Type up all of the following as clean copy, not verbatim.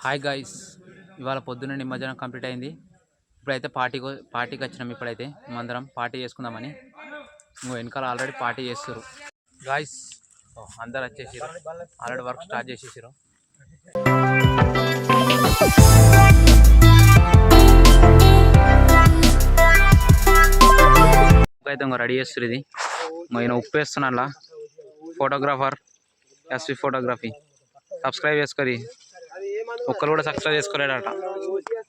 Hi guys, ఇవాళ పొద్దున్న నిమజ్జనం కంప్లీట్ అయింది. ఇప్పుడైతే పార్టీకి వచ్చినాం. ఇప్పుడైతే మేమందరం పార్టీ చేసుకుందామని వెనకాల ఆల్రెడీ పార్టీ చేస్తారు గాయ్స్. అందరు వచ్చేసారు, ఆల్రెడీ వర్క్ స్టార్ట్ చేసేసారు. అయితే ఇంకా రెడీ చేస్తారు. ఇది నేను ఉప్పు వేస్తున్నా. అలా ఫోటోగ్రాఫర్ ఎస్వి ఫోటోగ్రఫీ సబ్స్క్రైబ్ చేసుకోరి. ఒక్కరు కూడా సబ్స్క్రైబ్ చేసుకోలేడట,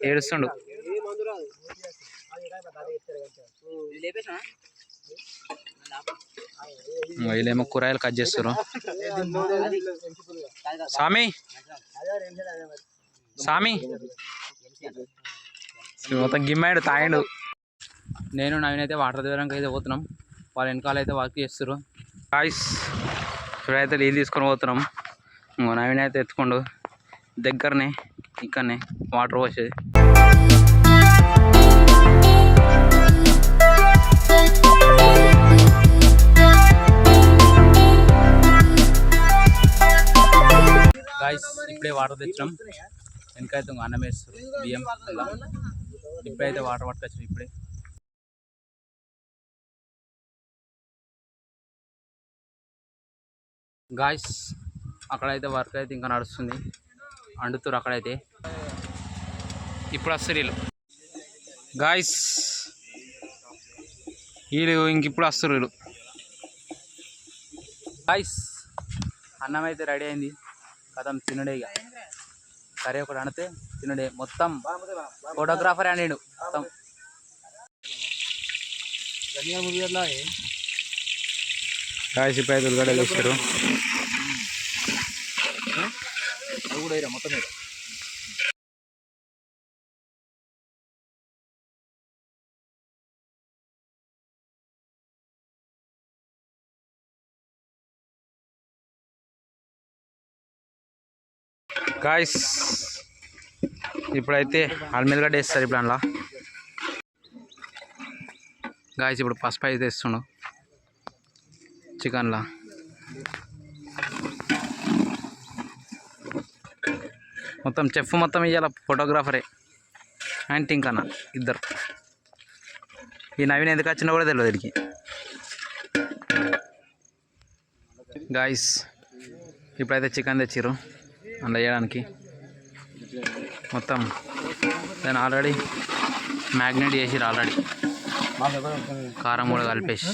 ఏడుస్తుండు. వీళ్ళేమో కూరగాయలు కట్ చేస్తారు. సామి సామి మొత్తం గిమ్మాడు తాగిండు. నేను నవీన్ అయితే వాటర్ దగ్గరకు అయితే పోతున్నాం. వాళ్ళ వెనకాల అయితే వర్క్ చేస్తారు. గాయ్స్, ఇప్పుడైతే నీళ్ళు తీసుకొని పోతున్నాం. నవీన్ అయితే ఎత్తుకోండు దగ్గరనే, ఇక్కడనే వాటర్ పోసేది. గాయ్స్, ఇప్పుడే వాటర్ తెచ్చినాం. వెనకైతే అన్నం వేస్తారు, బియ్యం అలా. ఇప్పుడైతే వాటర్ పట్టుకొచ్చాం. ఇప్పుడే గాయ్స్, అక్కడైతే వర్క్ అయితే ఇంకా నడుస్తుంది, అండుతారు అక్కడైతే. ఇప్పుడు వస్తారు వీళ్ళు గాయ్స్, వీళ్ళు ఇంకిప్పుడు వస్తారు వీళ్ళు. గాయ్స్, అన్నం అయితే రెడీ అయింది. కథం తినడే. ఇక కర్రీ ఒకటి అడితే తినడే. మొత్తం ఫోటోగ్రాఫర్ అనిడు మొత్తం. గాయ్స్, ఇప్పుడు అయితే ఉల్లిగడ్డలు వేస్తారు. మొత్తం గాయ్స్, ఇప్పుడైతే అల్మిల్గడ్డ వేస్తారు. ఇప్పుడు అందులో గాయ్స్, ఇప్పుడు పసుపు అయితే వేస్తుండు చికెన్లా. మొత్తం చెఫ్ మొత్తం ఇవాళ ఫోటోగ్రాఫరే అండ్ టింకన్న ఇద్దరు. ఈ నవీన్ ఎందుకు వచ్చినా కూడా తెలియదు వీడికి. గాయ్స్, ఇప్పుడైతే చికెన్ తెచ్చిర్రు అందులో వేయడానికి. మొత్తం దాన్ని ఆల్రెడీ మ్యాగ్నేట్ చేసిర్రు. ఆల్రెడీ కారం కూడా కలిపేసి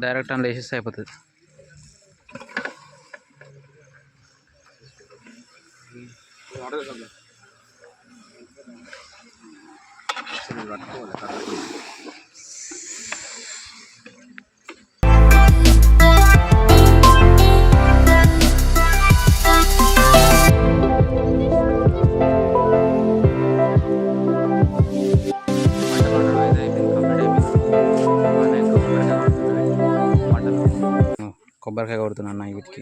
డైరెక్ట్ అందులో వేసేస్తే అయిపోతుంది. కొబ్బరికాయ కొడుతున్నా అన్న వీటికి.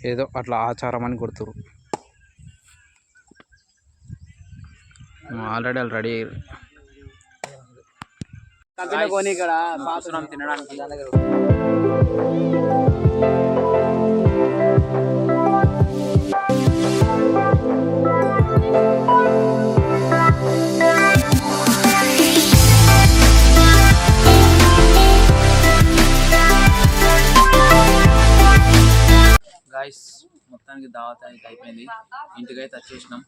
ఏదో అట్లా ఆచారం అని కొడుతురు. ఆల్రెడీ వాళ్ళు రెడీ అయ్యారు తినడానికి. గాయ్స్, మొత్తానికి దావత్ అయితే అయిపోయింది. ఇంటికైతే వచ్చేసినాం.